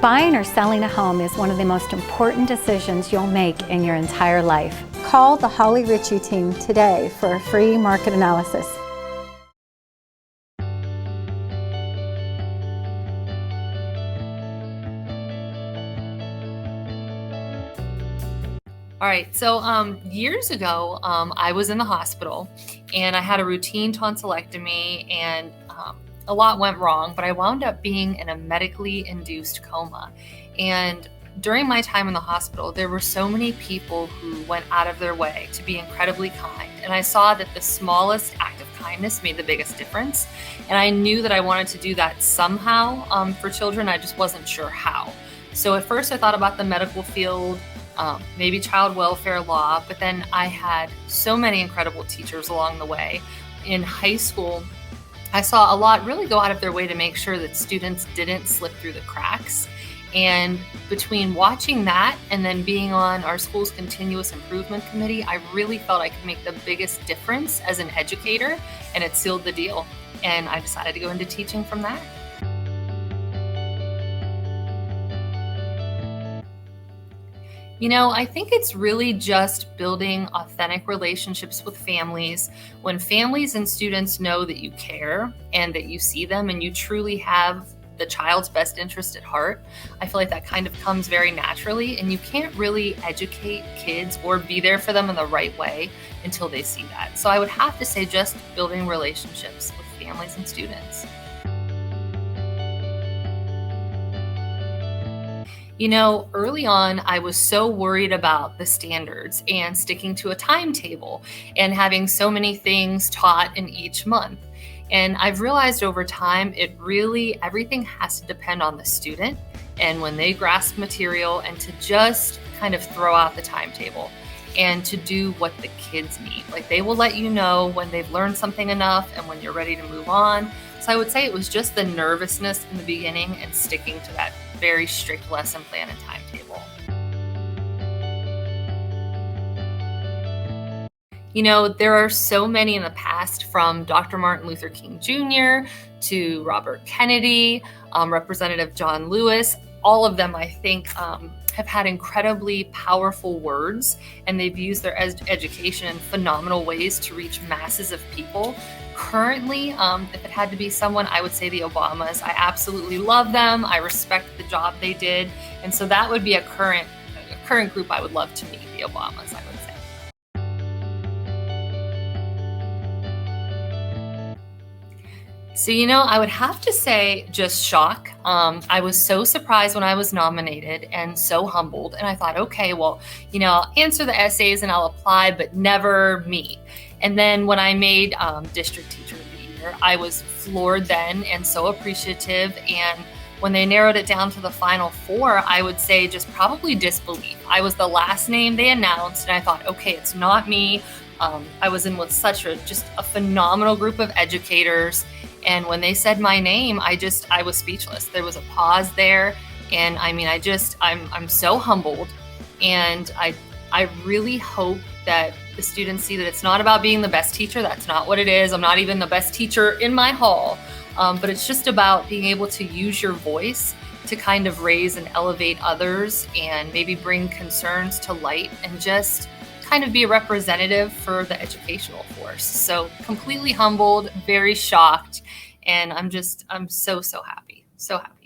Buying or selling a home is one of the most important decisions you'll make in your entire life. Call the Holly Ritchie team today for a free market analysis. All right, so years ago, I was in the hospital and I had a routine tonsillectomy and a lot went wrong, but I wound up being in a medically induced coma. And during my time in the hospital, there were so many people who went out of their way to be incredibly kind. And I saw that the smallest act of kindness made the biggest difference. And I knew that I wanted to do that somehow for children. I just wasn't sure how. So at first I thought about the medical field, maybe child welfare law, but then I had so many incredible teachers along the way. In high school, I saw a lot really go out of their way to make sure that students didn't slip through the cracks. And between watching that and then being on our school's continuous improvement committee, I really felt I could make the biggest difference as an educator, and it sealed the deal. And I decided to go into teaching from that. You know, I think it's really just building authentic relationships with families. When families and students know that you care and that you see them and you truly have the child's best interest at heart, I feel like that kind of comes very naturally, and you can't really educate kids or be there for them in the right way until they see that. So I would have to say just building relationships with families and students. You know, early on, I was so worried about the standards and sticking to a timetable and having so many things taught in each month. And I've realized over time, everything has to depend on the student and when they grasp material, and to just kind of throw out the timetable and to do what the kids need. Like, they will let you know when they've learned something enough and when you're ready to move on. So I would say it was just the nervousness in the beginning and sticking to that very strict lesson plan and timetable. You know, there are so many in the past, from Dr. Martin Luther King Jr. to Robert Kennedy, Representative John Lewis. All of them, I think, have had incredibly powerful words, and they've used their education in phenomenal ways to reach masses of people. Currently, if it had to be someone, I would say the Obamas. I absolutely love them. I respect the job they did. And so that would be a current group I would love to meet, the Obamas, I would say. So, you know, I would have to say just shock. I was so surprised when I was nominated and so humbled. And I thought, okay, well, you know, I'll answer the essays and I'll apply, but never meet. And then when I made District Teacher of the Year, I was floored then and so appreciative. And when they narrowed it down to the final four, I would say just probably disbelief. I was the last name they announced, and I thought, okay, it's not me. I was in with just a phenomenal group of educators. And when they said my name, I was speechless. There was a pause there. And I mean, I'm so humbled. And I really hope that the students see that it's not about being the best teacher. That's not what it is. I'm not even the best teacher in my hall. But it's just about being able to use your voice to kind of raise and elevate others and maybe bring concerns to light and just kind of be a representative for the educational force. So completely humbled, very shocked, and I'm so happy. So happy.